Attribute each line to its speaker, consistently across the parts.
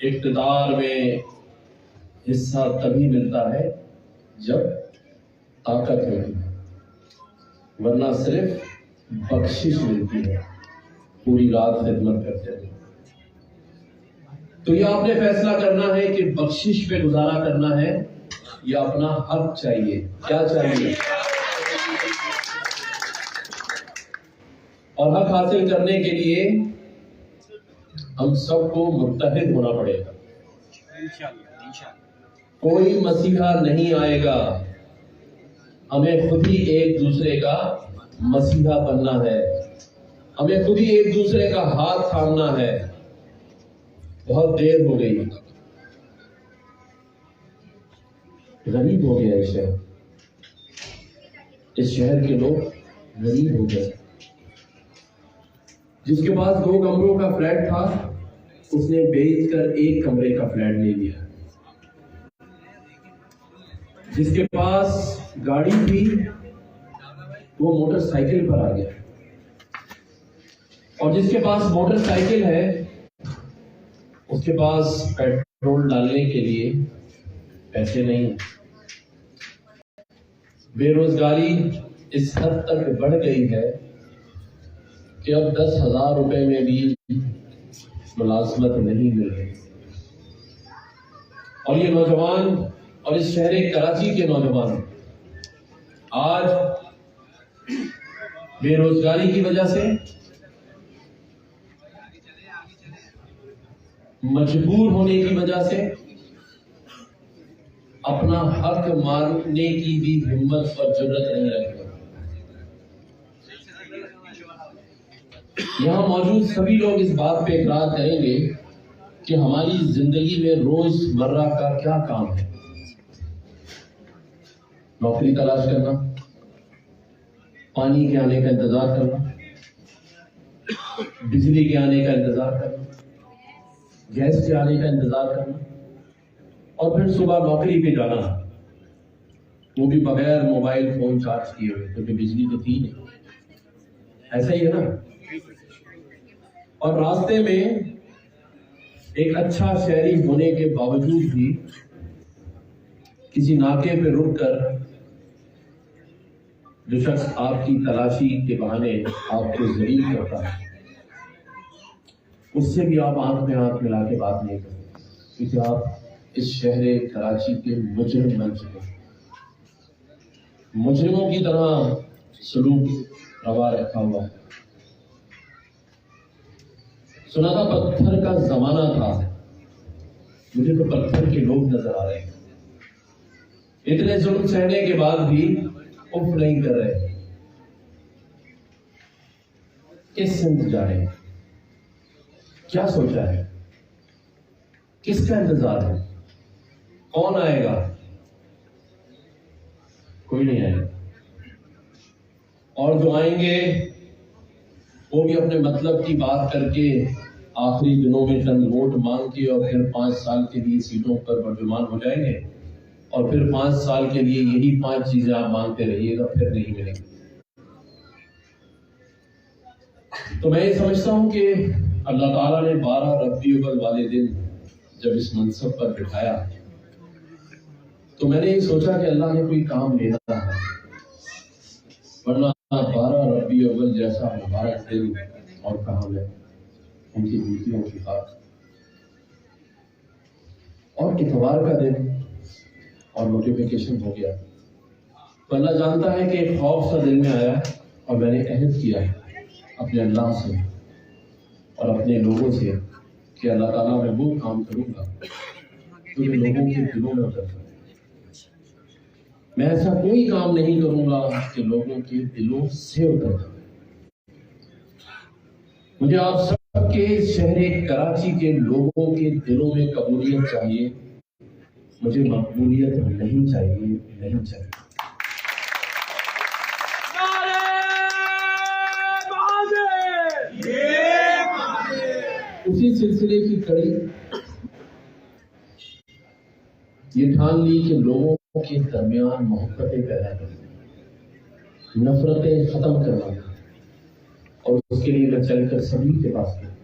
Speaker 1: اقتدار میں حصہ تبھی ملتا ہے جب طاقت ہوتی ہے، ورنہ صرف بخشش ملتی ہے پوری رات خدمت کرتے ہیں۔ تو یہ آپ نے فیصلہ کرنا ہے کہ بخشش پہ گزارا کرنا ہے یا اپنا حق چاہیے، کیا چاہیے؟ اور حق حاصل کرنے کے لیے ہم سب کو متحد ہونا پڑے گا۔ کوئی مسیحا نہیں آئے گا، ہمیں خود ہی ایک دوسرے کا مسیحا بننا ہے، ہمیں خود ہی ایک دوسرے کا ہاتھ تھامنا ہے۔ بہت دیر ہو گئی، غریب ہو گیا یہ شہر، اس شہر کے لوگ غریب ہو گئے۔ جس کے پاس 2 کمروں کا فلیٹ تھا اس نے بیچ کر 1 کمرے کا فلیٹ لے لیا۔ جس کے پاس گاڑی تھی وہ موٹر سائیکل پر آ گیا، اور جس کے پاس موٹر سائیکل ہے اس کے پاس پیٹرول ڈالنے کے لیے پیسے نہیں ہیں۔ بے روزگاری اس حد تک بڑھ گئی ہے کہ اب 10,000 روپے میں بھی ملازمت نہیں مل رہی، اور یہ نوجوان اور اس شہر کراچی کے نوجوان آج بے روزگاری کی وجہ سے، مجبور ہونے کی وجہ سے اپنا حق مانگنے کی بھی ہمت اور جرات نہیں رکھتے۔ یہاں موجود سبھی لوگ اس بات پہ اقرار کریں گے کہ ہماری زندگی میں روز مرہ کا کیا کام ہے؟ نوکری تلاش کرنا، پانی کے آنے کا انتظار کرنا، بجلی کے آنے کا انتظار کرنا، گیس کے آنے کا انتظار کرنا، اور پھر صبح نوکری پہ جانا، وہ بھی بغیر موبائل فون چارج کیے ہوئے، کیونکہ بجلی تو تھی نہیں۔ ایسا ہی ہے نا؟ اور راستے میں ایک اچھا شہری ہونے کے باوجود بھی کسی ناکے پہ رک کر جو شخص آپ کی تلاشی کے بہانے آپ کو ذلیل کرتا ہے، اس سے بھی آپ آنکھ میں آنکھ ملا کے بات نہیں کرتے، کیونکہ آپ اس شہر کراچی کے مجرم بن چکے ہیں۔ مجرموں کی طرح سلوک روا رکھا ہوا ہے۔ سنا تھا پتھر کا زمانہ تھا، مجھے تو پتھر کے لوگ نظر آ رہے ہیں، اتنے ظلم سہنے کے بعد بھی اف نہیں کر رہے۔ کس سمت جا رہے ہیں؟ کیا سوچا ہے؟ کس کا انتظار ہے؟ کون آئے گا؟ کوئی نہیں آئے گا، اور جو آئیں گے وہ بھی اپنے مطلب کی بات کر کے آخری دنوں میں چند ووٹ مانگ کے اور پھر 5 سال کے لیے سیٹوں پر برجمان ہو جائیں گے، اور پھر 5 سال کے لیے یہی 5 چیزیں آپ مانگتے رہیے گا، پھر نہیں ملیں گے۔ تو میں یہ سمجھتا ہوں کہ اللہ تعالیٰ نے 12 ربیع الاول والے دن جب اس منصب پر بٹھایا تو میں نے یہ سوچا کہ اللہ نے کوئی کام لینا ہے، ورنہ 12 ربیع الاول جیسا مبارک دن اور کہاں ہے ان کی بیٹیوں کی بات، اور اتوار کا دن اور نوٹیفیکیشن ہو گیا۔ تو اللہ جانتا ہے کہ ایک خوف سا دل میں آیا اور میں نے عہد کیا ہے اپنے اللہ سے اور اپنے لوگوں سے کہ اللہ تعالیٰ میں وہ کام کروں گا جو کہ لوگوں کے دلوں میں اتر سکے۔ میں ایسا کوئی کام نہیں کروں گا کہ لوگوں کے دلوں سے اتر سکے۔ مجھے آپ سب کے شہر کراچی کے لوگوں کے دلوں میں قبولیت چاہیے، مجھے مقبولیت نہیں چاہیے، نہیں چاہیے۔ اسی سلسلے کی کڑی یہ ٹھان لی کہ لوگوں کے درمیان محبتیں پیدا کرنا، نفرتیں ختم کرنا، اور اس کے لیے میں چل کر سبھی کے پاس گیا۔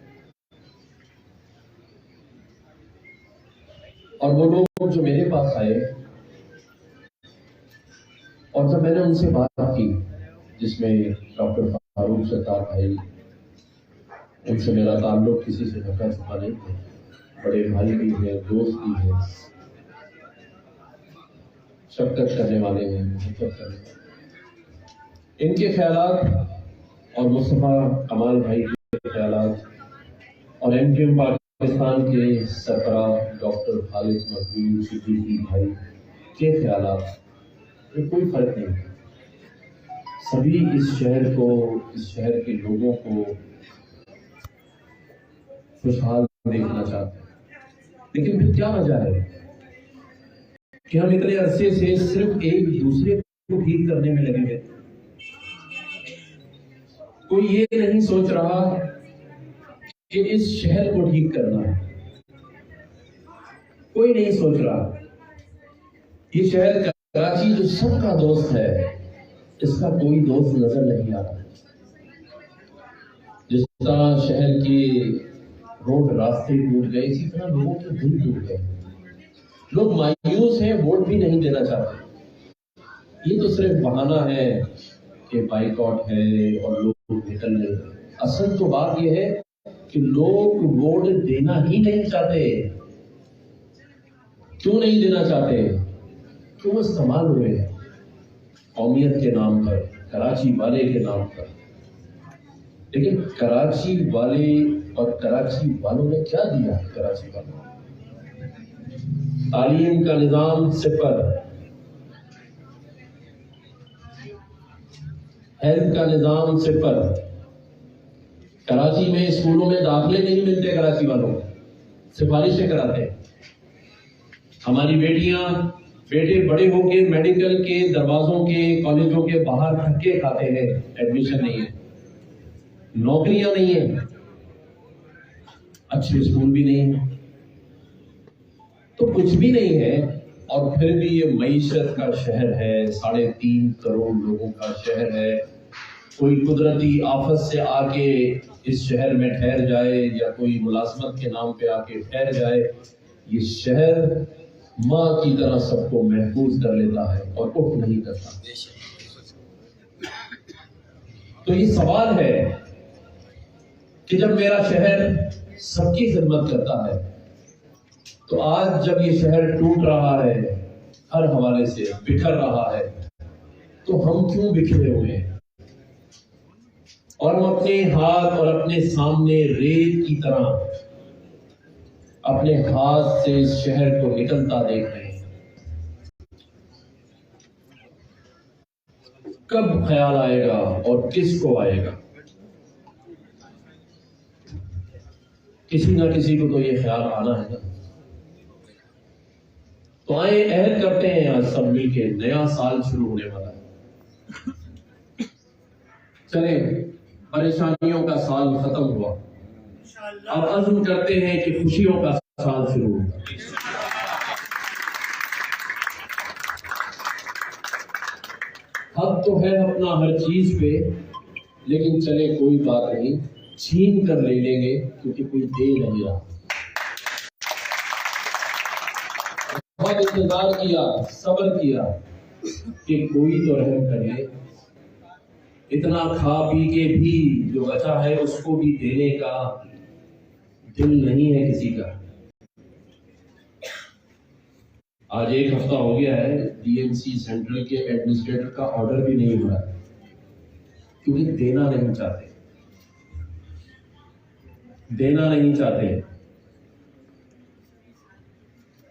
Speaker 1: اور وہ لوگ جو میرے پاس آئے اور جب میں نے ان سے بات کی، جس میں ڈاکٹر فاروق ستار بھائی، ان سے میرا تعلق کسی سے ڈھکا چھپا نہیں ہے، بڑے بھائی بھی ہیں، دوست بھی ہیں، شفقت کرنے والے ہیں، محبت کرنے والے ہیں، ان کے خیالات اور مصطفیٰ کمال بھائی کے خیالات اور ایم کیو ایم پاکستان کے سربراہ ڈاکٹر خالد مقبول صدیقی بھائی کے خیالات میں کوئی فرق نہیں ہے۔ سبھی اس شہر کو، اس شہر کے لوگوں کو خوشحال دیکھنا چاہتے ہیں، لیکن پھر کیا وجہ ہے کہ ہم اتنے عرصے سے صرف ایک دوسرے کو ٹھیک کرنے میں لگے ہوئے؟ کوئی یہ نہیں سوچ رہا کہ اس شہر کو ٹھیک کرنا ہے، کوئی نہیں سوچ رہا۔ یہ شہر کراچی جو سب کا دوست ہے، اس کا کوئی دوست نظر نہیں آ رہا۔ جس طرح شہر کے روڈ راستے ٹوٹ گئے، اسی طرح لوگوں کے دل ٹوٹ گئے، لوگ مایوس ہیں، ووٹ بھی نہیں دینا چاہتے۔ یہ تو صرف بہانہ ہے کہ بائیکاٹ ہے اور لوگ نکل رہے ہیں، اصل تو بات یہ ہے کہ لوگ ووٹ دینا ہی نہیں چاہتے۔ کیوں نہیں دینا چاہتے؟ کیوں استعمال ہوئے ہیں قومیت کے نام پر، کراچی والے کے نام پر۔ لیکن کراچی والے اور کراچی والوں نے کیا دیا؟ کراچی والوں تعلیم کا نظام صفر، ہیلتھ کا نظام صفر، کراچی میں اسکولوں میں داخلے نہیں ملتے، کراچی والوں سفارشیں کراتے ہیں۔ ہماری بیٹیاں بیٹے بڑے ہو کے میڈیکل کے دروازوں کے کالجوں کے باہر دھکے کھاتے ہیں، ایڈمیشن نہیں ہے، نوکریاں نہیں ہیں، اچھے اسکول بھی نہیں ہیں، تو کچھ بھی نہیں ہے۔ اور پھر بھی یہ معیشت کا شہر ہے، 3.5 کروڑ لوگوں کا شہر ہے۔ کوئی قدرتی آفت سے آ کے اس شہر میں ٹھہر جائے یا کوئی ملازمت کے نام پہ آ کے ٹھہر جائے، یہ شہر ماں کی طرح سب کو محفوظ کر لیتا ہے اور اٹھ نہیں کرتا۔ تو یہ سوال ہے کہ جب میرا شہر سب کی خدمت کرتا ہے، تو آج جب یہ شہر ٹوٹ رہا ہے، ہر حوالے سے بکھر رہا ہے، تو ہم کیوں بکھرے ہوئے ہیں؟ اور ہم اپنے ہاتھ اور اپنے سامنے ریت کی طرح اپنے ہاتھ سے اس شہر کو نکلتا دیکھ رہے ہیں۔ کب خیال آئے گا اور کس کو آئے گا؟ کسی نہ کسی کو تو یہ خیال آنا ہے نا۔ تو آئیں عہد کرتے ہیں آج سب مل کے، نیا سال شروع ہونے والا ہے، چلیں پریشانیوں کا سال ختم ہوا، اب عزم کرتے ہیں کہ خوشیوں کا سال شروع ہوگا۔ حق تو ہے اپنا ہر چیز پہ، لیکن چلے کوئی بات نہیں، چھین کر لے لیں گے کیونکہ کوئی دے نہیں رہا۔ بہت انتظار کیا، صبر کیا کہ کوئی تو رحم کر لے، اتنا کھا پی کے بھی جو بچا ہے اس کو بھی دینے کا دل نہیں ہے کسی کا۔ آج 1 ہفتہ ہو گیا ہے، ڈی ایم سی سینٹرل کے ایڈمنسٹریٹر کا آرڈر بھی نہیں ہوا، کیونکہ دینا نہیں چاہتے، دینا نہیں چاہتے،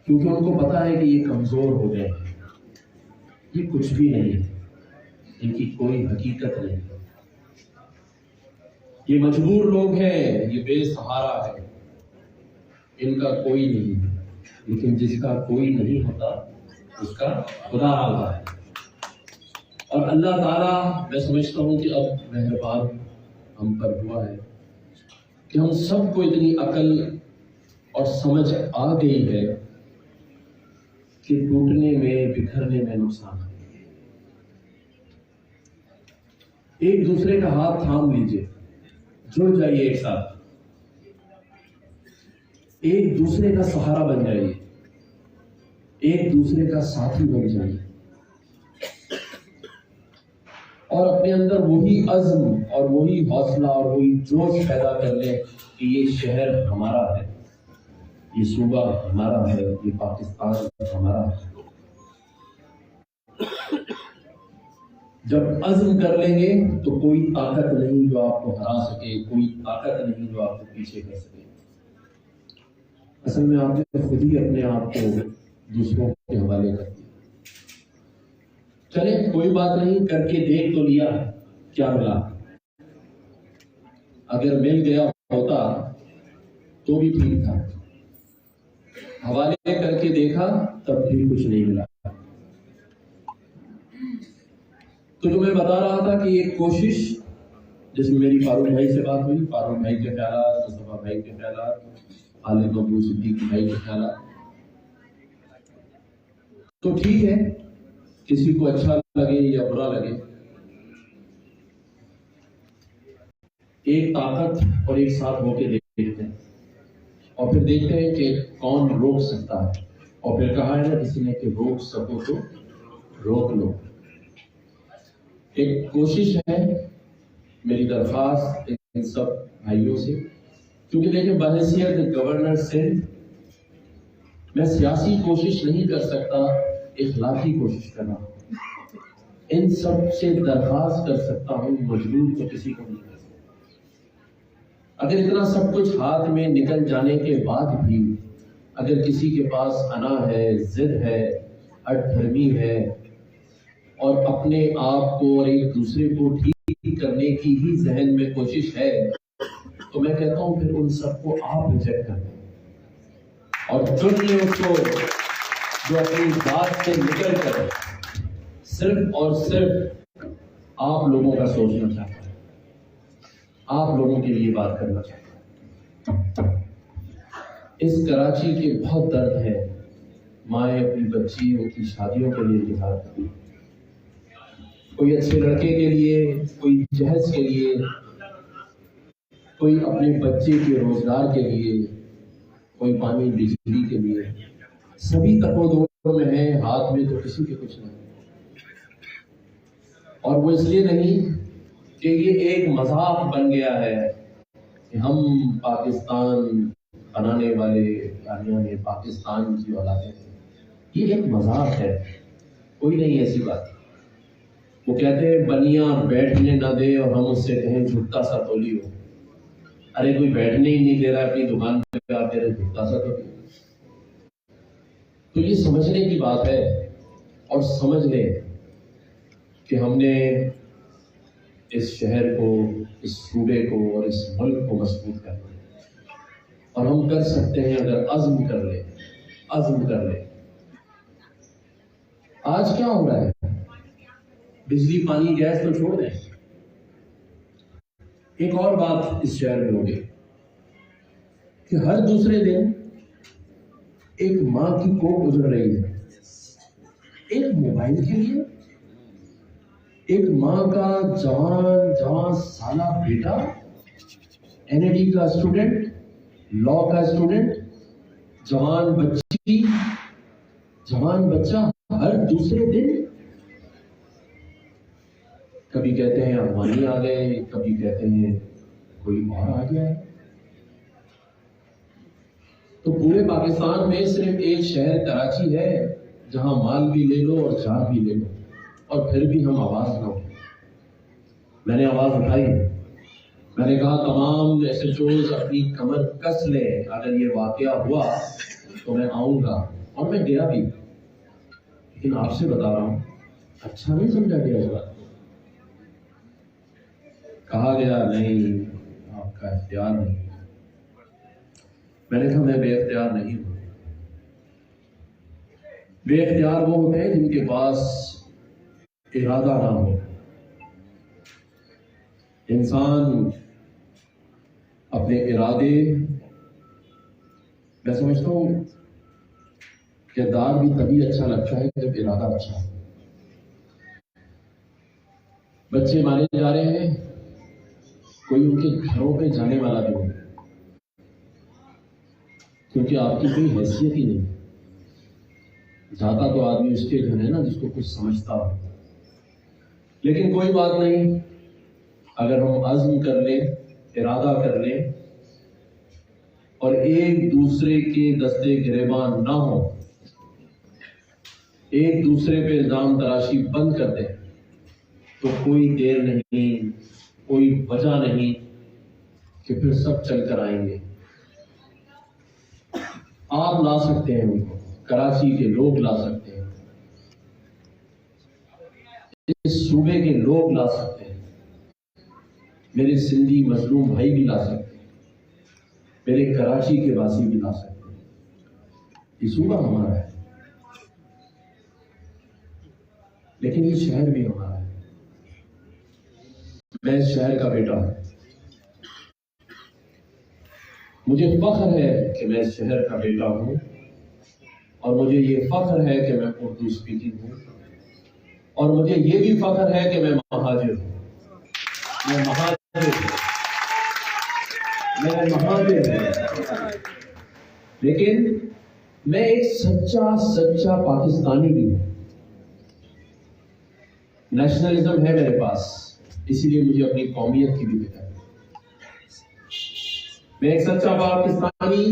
Speaker 1: کیونکہ ان کو پتا ہے کہ یہ کمزور ہو گئے ہیں، یہ کچھ بھی نہیں ہے، ان کی کوئی حقیقت نہیں، یہ مجبور لوگ ہیں، یہ بے سہارا ہے، ان کا کوئی نہیں ہے۔ لیکن جس کا کوئی نہیں ہوتا اس کا خدا ہوتا ہے، اور اللہ تعالیٰ میں سمجھتا ہوں کہ اب مہربان ہم پر ہوا ہے کہ ہم سب کو اتنی عقل اور سمجھ آ گئی ہے کہ ٹوٹنے میں بکھرنے میں نقصان ہے۔ ایک دوسرے کا ہاتھ تھام لیجئے، جڑ جائیے ایک ساتھ، ایک دوسرے کا سہارا بن جائیے، ایک دوسرے کا ساتھی بن جائیں اور اپنے اندر وہی عزم اور وہی حوصلہ اور وہی جوش پیدا کر لیں کہ یہ شہر ہمارا ہے، یہ صوبہ ہمارا ہے، یہ پاکستان ہمارا ہے۔ جب عزم کر لیں گے تو کوئی طاقت نہیں جو آپ کو ہرا سکے، کوئی طاقت نہیں جو آپ کو پیچھے کر سکے۔ اصل میں آپ نے خود ہی اپنے آپ کو دوسروں کے حوالے کر دیا۔ چلے کوئی بات نہیں، کر کے دیکھ تو لیا، کیا ملا؟ اگر مل گیا ہوتا تو بھی ٹھیک تھا، حوالے کر کے دیکھا تب بھی کچھ نہیں ملا۔ تو جو میں بتا رہا تھا کہ ایک کوشش، جس میں میری فاروق بھائی سے بات ہوئی، فاروق بھائی کے خیالات، مصطفیٰ بھائی کے خیالات، عالم ابو صدیقی بھائی کے خیالات، تو ٹھیک ہے، کسی کو اچھا لگے یا برا لگے، ایک طاقت اور ایک ساتھ ہو کے دیکھتے ہیں اور پھر دیکھتے ہیں کہ کون روک سکتا ہے۔ اور پھر کہا ہے نا کسی نے کہ روک سکو تو روک لو۔ ایک کوشش ہے، میری درخواست ان سب بھائیوں سے، کیونکہ دیکھیں بحیثیت گورنر سندھ میں سیاسی کوشش نہیں کر سکتا، اخلاقی کوشش کرنا ان سب سے درخواست کر سکتا ہوں، مجبور تو کسی کو نہیں کر سکتا۔ اگر اتنا سب کچھ ہاتھ میں نکل جانے کے بعد بھی اگر کسی کے پاس انا ہے، ضد ہے، ہٹ دھرمی ہے اور اپنے آپ کو اور ایک دوسرے کو ٹھیک کرنے کی ہی ذہن میں کوشش ہے، تو میں کہتا ہوں پھر ان سب کو آپ ریجیکٹ کر دیں اور چن لیں اس کو جو اپنی ذات سے نکل کر صرف اور صرف آپ لوگوں کا سوچنا چاہتا ہے، آپ لوگوں کے لیے بات کرنا چاہتا ہے۔ اس کراچی کے بہت درد ہے، مائیں اپنی بچیوں کی شادیوں کے لیے انتظار کرتی ہیں، کوئی اچھے لڑکے کے لیے، کوئی جہیز کے لیے، کوئی اپنے بچے کے روزگار کے لیے، کوئی پانی بجلی کے لیے، سبھی تکو دور میں ہیں، ہاتھ میں تو کسی کے کچھ نہیں۔ اور وہ اس لیے نہیں کہ یہ ایک مذاق بن گیا ہے کہ ہم پاکستان بنانے والے یعنی پاکستان کی اولادیں ہیں، یہ ایک مذاق ہے، کوئی نہیں ایسی بات۔ وہ کہتے ہیں بنیاں بیٹھنے نہ دے اور ہم اس سے کہیں جھکتا سا تولی ہو۔ ارے کوئی بیٹھنے ہی نہیں دے رہا اپنی دکان پہ، آپ کہہ رہے جھکتا سا تولی۔ تو یہ سمجھنے کی بات ہے، اور سمجھ لیں کہ ہم نے اس شہر کو، اس صوبے کو اور اس ملک کو مضبوط کرنا ہے، اور ہم کر سکتے ہیں اگر عزم کر لیں، عزم کر لیں۔ آج کیا ہو رہا ہے؟ بجلی پانی گیس تو چھوڑ دیں، ایک اور بات اس شہر میں ہوگی کہ ہر دوسرے دن ایک ماں کی کوکھ گزر رہی ہے ایک موبائل کے لیے۔ ایک ماں کا جوان سالہ بیٹا، NID کا اسٹوڈنٹ، لاء کا اسٹوڈنٹ، جوان بچہ ہر دوسرے دن، کبھی کہتے ہیں افغانی آ گئے، کبھی کہتے ہیں کوئی اور آ گیا ہے۔ تو پورے پاکستان میں صرف ایک شہر کراچی ہے جہاں مال بھی لے لو اور جان بھی لے لو اور پھر بھی ہم آواز نہ ہو۔ میں نے آواز اٹھائی، میں نے کہا تمام SHOs اپنی کمر کس لیں، اگر یہ واقعہ ہوا تو میں آؤں گا، اور میں گیا بھی، لیکن آپ سے بتا رہا ہوں اچھا نہیں سمجھا گیا اس بات کو۔ کہا گیا نہیں آپ کا اختیار نہیں۔ میں نے کہا میں بے اختیار نہیں ہوں۔ بے اختیار وہ ہوتے ہیں جن کے پاس ارادہ نہ ہو۔ انسان اپنے ارادے، میں سمجھتا ہوں کردار بھی تبھی اچھا لگتا ہے جب ارادہ اچھا ہو۔ بچے مارے جا رہے ہیں، کوئی ان کے گھروں پہ جانے والا بھی نہیں، کیونکہ آپ کی کوئی حیثیت ہی نہیں۔ جاتا تو آدمی اس کے گھر ہے نا جس کو کچھ سمجھتا ہو. لیکن کوئی بات نہیں، اگر ہم عزم کر لیں، ارادہ کر لیں اور ایک دوسرے کے دستے گریبان نہ ہو، ایک دوسرے پہ الزام تراشی بند کر دیں، تو کوئی دیر نہیں، کوئی وجہ نہیں کہ پھر سب چل کر آئیں گے. آپ لا سکتے ہیں ان کو، کراچی کے لوگ لا سکتے ہیں، اس صوبے کے لوگ لا سکتے ہیں، میرے سندھی مظلوم بھائی بھی لا سکتے ہیں، میرے کراچی کے واسی بھی لا سکتے ہیں. یہ صوبہ ہمارا ہے، لیکن یہ شہر بھی ہمارا ہے. میں اس شہر کا بیٹا ہوں، مجھے فخر ہے کہ میں اس شہر کا بیٹا ہوں، اور مجھے یہ فخر ہے کہ میں اردو اسپیکنگ ہوں، اور مجھے یہ بھی فخر ہے کہ میں مہاجر ہوں. میں مہاجر ہوں، لیکن میں ایک سچا پاکستانی بھی ہوں. نیشنلزم ہے میرے پاس، اسی لیے مجھے اپنی قومیت کی بھی فکر ہے. میں ایک سچا پاکستانی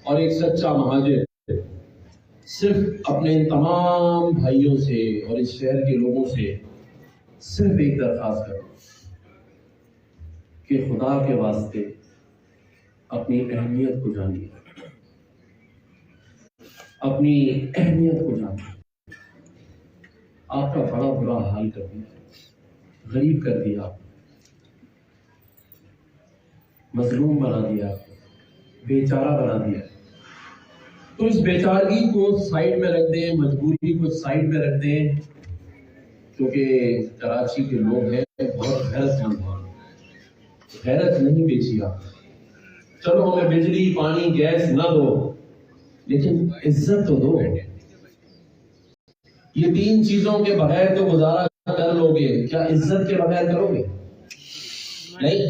Speaker 1: اور ایک سچا مہاجر صرف اپنے ان تمام بھائیوں سے اور اس شہر کے لوگوں سے صرف ایک درخواست کروں کہ خدا کے واسطے اپنی اہمیت کو جانیے، اپنی اہمیت کو جانیے. آپ کا بڑا برا حال کر دیا، غریب کر دیا، مظلوم بنا دیا، بیچارہ بنا دیا. تو اس بیچارگی کو سائڈ میں رکھ دیں، مجبوری کو سائڈ میں رکھ دیں، کیونکہ کراچی کے لوگ ہیں بہت غیرت مند ہیں. غیرت نہیں بیچی آپ. چلو ہمیں بجلی، پانی، گیس نہ دو، لیکن عزت تو دو. یہ تین چیزوں کے بغیر تو گزارا کر لو گے، کیا عزت کے بغیر کرو گے؟ نہیں.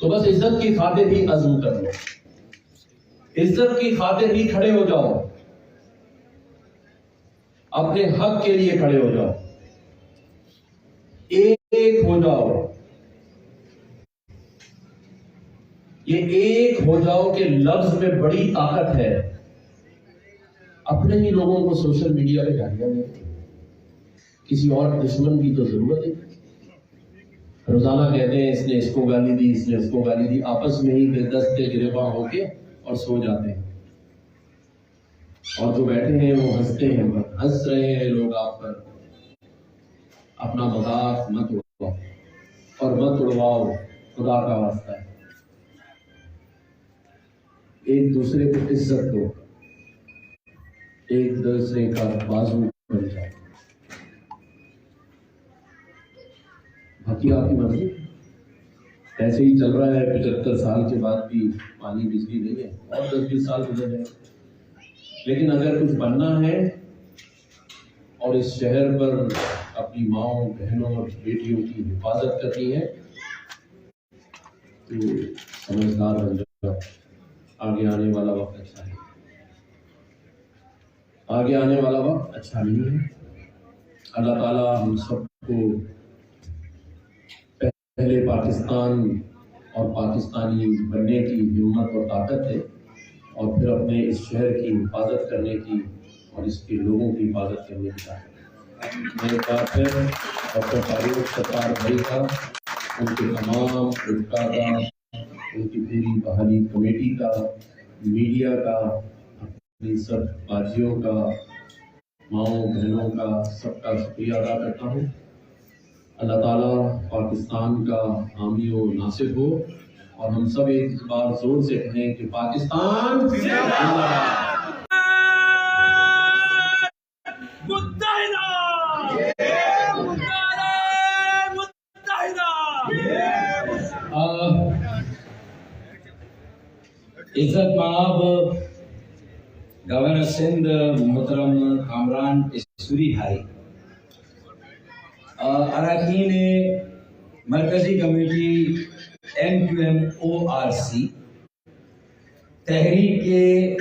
Speaker 1: تو بس عزت کی خاطر ہی عزم کر لو، عزت کی خاطر ہی کھڑے ہو جاؤ، اپنے حق کے لیے کھڑے ہو جاؤ، ایک ہو جاؤ. یہ ایک ہو جاؤ کے لفظ میں بڑی طاقت ہے. اپنے ہی لوگوں کو سوشل میڈیا پہ گالیاں دیں، کسی اور دشمن کی تو ضرورت ہے؟ روزانہ کہتے ہیں اس نے اس کو گالی دی، اس نے اس کو گالی دی، آپس میں ہی دستے گریباں ہو کے اور سو جاتے ہیں. اور جو بیٹھے ہیں وہ ہنستے ہیں، ہنس رہے ہیں لوگ آپ پر. اپنا مذاق مت اڑاؤ، اور مت اڑواؤ، خدا کا واسطہ ہے. ایک دوسرے کو عزت دو، ایک دوسرے کا بازو بن جائے. باقی آپ کی مرضی. ایسے ہی چل رہا ہے، 75 سال کے بعد بھی پانی بجلی نہیں ہے، اور 10-20 سال گزر جائے. لیکن اگر کچھ بننا ہے اور اس شہر پر اپنی ماؤں، بہنوں اور بیٹیوں کی حفاظت کرنی ہے تو سمجھدار بن جاؤ. آگے آنے والا وقت اچھا ہے، آگے آنے والا وقت اچھا نہیں ہے. اللہ تعالیٰ ہم سب کو پہلے پاکستان اور پاکستانی بننے کی ہمت اور طاقت ہے، اور پھر اپنے اس شہر کی حفاظت کرنے کی اور اس کے لوگوں کی حفاظت کرنے کی طاقت. میرے پاس ہے ڈاکٹر فاروق ستار بھائی کا، ان کے تمام رفقا کا، ان کی پوری بحالی کمیٹی کا، میڈیا کا، اپنی سب باجیوں کا، ماؤں بہنوں کا، سب کا شکریہ ادا کرتا ہوں. اللہ تعالیٰ پاکستان کا حامی و ناصر ہو، اور ہم سب ایک بار زور سے کہیں کہ پاکستان زندہ باد.
Speaker 2: عزت مآب گورنر سندھ محترم کامران اسوری بھائی، اراکین مرکزی کمیٹی MQM ORC، تحریک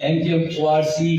Speaker 2: MKMORC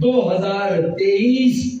Speaker 2: 2023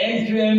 Speaker 2: MQM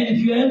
Speaker 2: MQM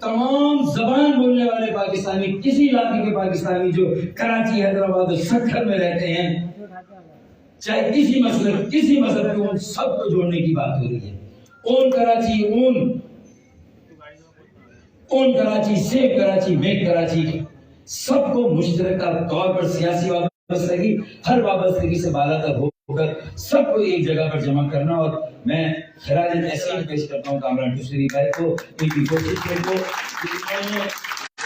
Speaker 2: تمام زبان بولنے والے پاکستانی، کسی علاقے کے پاکستانی جو کراچی، حیدرآباد اور سکھر میں رہتے ہیں، چاہے کسی مذہب کے، ان سب کو جوڑنے کی بات ہو رہی ہے۔ اون کراچی، سیف کراچی، میک کراچی، سب کو مشترکہ طور پر سیاسی وابستگی، ہر وابستگی سے بالا تر ہو کر سب کو ایک جگہ پر جمع کرنا۔ اور میں خراج تحسین پیش کرتا ہوں کامران ٹوسری بھائی کو، ان کی کوشش کو، انہوں نے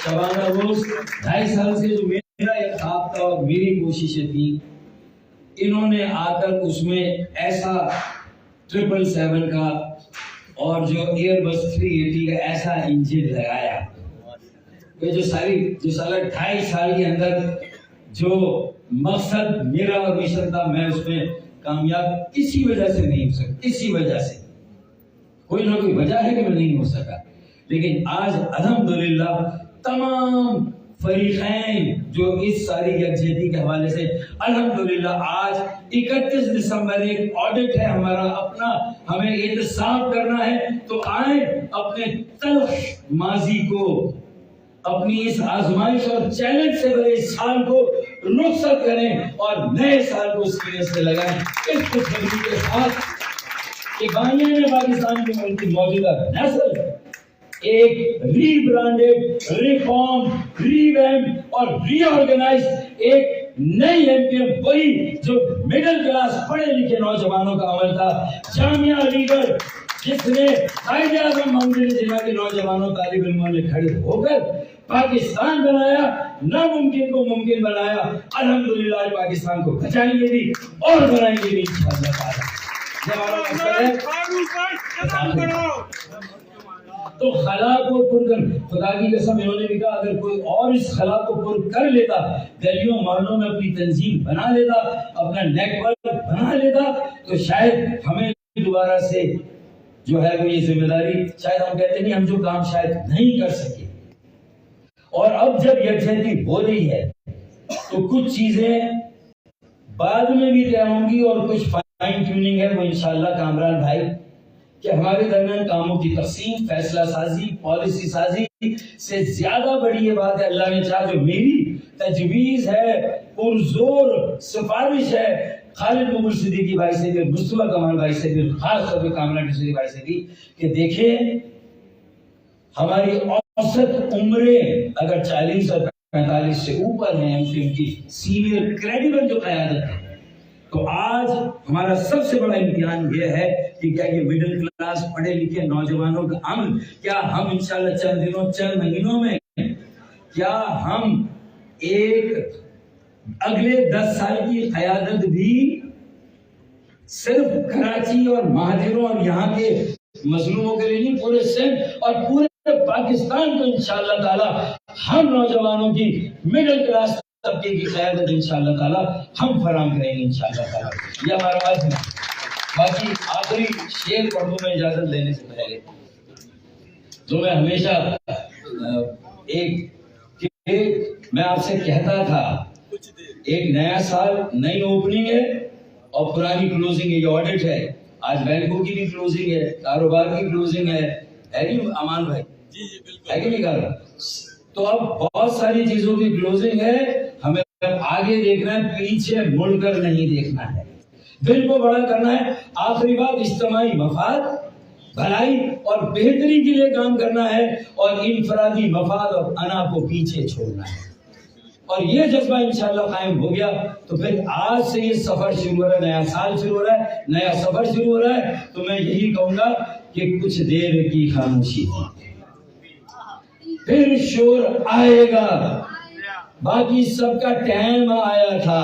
Speaker 2: شبانہ روز 2.5 سال سے جو میرا ایک خواب تھا اور میری کوششیں تھی، انہوں نے آ کر اس میں ایسا 777 کا اور جو ایئر بس 380 کا ایسا انجن لگایا کہ جو سالہ 2.5 سال کے اندر جو مقصد میرا اور مشن تھا، میں اس میں کامیاب اسی وجہ سے نہیں ہو سکا، اسی وجہ سے کوئی نہ کوئی وجہ ہے کہ میں نہیں ہو سکا۔ لیکن آج الحمدللہ تمام فریقین جو اس ساری یکجہتی کے حوالے سے الحمدللہ آج 31 دسمبر ایک آڈٹ ہے ہمارا اپنا، ہمیں احتساب کرنا ہے، تو آئیں اپنے تلخ ماضی کو، اپنی اس آزمائش اور چیلنج سے بھرے اس سال کو رخصت کریں اور نئے سال کو سینے سے لگائیں اس خوشخبری کے ساتھ کہ بانیان پاکستان کے ملک کی موجودہ نسل ایک ری برانڈڈ، ریفارم، ری ویمپ اور ری آرگنائز ایک نئی ایم پی ایم، وہی جو مڈل کلاس پڑھے لکھے نوجوانوں کا عمل تھا، جامعہ علی گڑھ جس نے قائد اعظم محمد علی جناح کے نوجوانوں طالب علموں نے کھڑے ہو کر پاکستان بنایا، ناممکن کو ممکن بنایا۔ الحمدللہ پاکستان کو بچائیں گے بھی اور بنائیں گے بھی انشاءاللہ تعالی۔ تو خلا کو پر کر، خدا کی قسم انہوں نے بھی کہا اگر کوئی اور اس خلا کو پر کر لیتا، گلیوں محلوں میں اپنی تنظیم بنا لیتا، اپنا نیٹ ورک بنا لیتا، تو شاید ہمیں دوبارہ سے جو ہے وہ یہ ذمہ داری، شاید ہم کہتے نہیں ہم جو کام شاید نہیں کر سکے۔ اور اب جب یکجہتی ہو رہی ہے تو کچھ چیزیں بعد میں بھی طے ہوں گی اور کچھ فائن ٹیوننگ ہے وہ انشاءاللہ کامران بھائی کہ ہمارے درمیان کاموں کی تقسیم، فیصلہ سازی، پالیسی سازی سے زیادہ بڑی یہ بات ہے، اللہ نے چاہا جو میری تجویز ہے، پرزور سفارش ہے خالد مغل صدیقی بھائی سے بھی، مصطفیٰ کمال بھائی سے بھی، خاص طور پہ کامران ٹوسری بھائی سے بھی، کہ دیکھیں ہماری اوسط عمریں اگر 40 اور 45 سے اوپر ہیں ایم پی ایم کی سینئر کریڈیبل جو قیادت ہے، تو آج ہمارا سب سے بڑا امتحان یہ ہے کہ کیا یہ مڈل کلاس پڑھے لکھے نوجوانوں کا عمل، کیا ہم انشاءاللہ چند دنوں چند مہینوں میں کیا ہم ایک اگلے 10 سال کی قیادت بھی صرف کراچی اور مہاجروں اور یہاں کے مظلوموں کے لیے نہیں، پورے سندھ اور پورے پاکستان کو انشاءاللہ تعالی ہم نوجوانوں کی مڈل کلاس طبقے کی قیادت انشاءاللہ تعالی ہم فراہم کریں گے انشاءاللہ تعالی، یہ ہمارا عزم ہے۔ باقی آخری شعر پڑھ دوں میں اجازت لینے سے پہلے، جو میں ہمیشہ میں آپ سے کہتا تھا، ایک نیا سال نئی اوپننگ ہے اور پرانی کلوزنگ ہے، یہ آڈٹ ہے، آج بینکوں کی بھی کلوزنگ ہے، کاروبار کی کلوزنگ ہے نہیں امان بھائی؟ ہے کہ نہیں کہا؟ تو اب بہت ساری چیزوں کی کلوزنگ ہے، ہمیں آگے دیکھنا ہے، پیچھے مڑ کر نہیں دیکھنا ہے، دل کو بڑا کرنا ہے۔ آخری بات اجتماعی مفاد، بھلائی اور بہتری کے لیے کام کرنا ہے اور انفرادی مفاد اور انا کو پیچھے چھوڑنا ہے، اور یہ جذبہ انشاءاللہ قائم ہو گیا تو پھر آج سے یہ سفر شروع ہو رہا ہے، نیا سال شروع ہو رہا ہے، نیا سفر شروع ہو رہا ہے، تو میں یہی کہوں گا کہ کچھ دیر کی خاموشی پھر شور آئے گا، باقی سب کا ٹائم آیا تھا،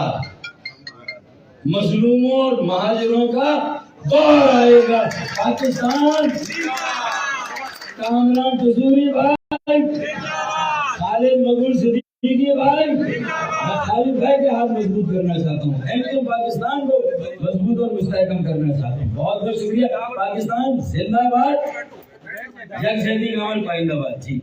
Speaker 2: مظلوموں اور مہاجروں کا دور آئے گا۔ پاکستان، کامران ٹوسری بھائی، خالد مغل صدیقی بھائی، میں خالد بھائی کے ہاتھ مضبوط کرنا چاہتا ہوں، میں پاکستان کو مضبوط اور مستحکم کرنا چاہتا ہوں۔ بہت بہت شکریہ۔ پاکستان زندہ باد، یکجہتی کا عمل پائندہ باد۔ جی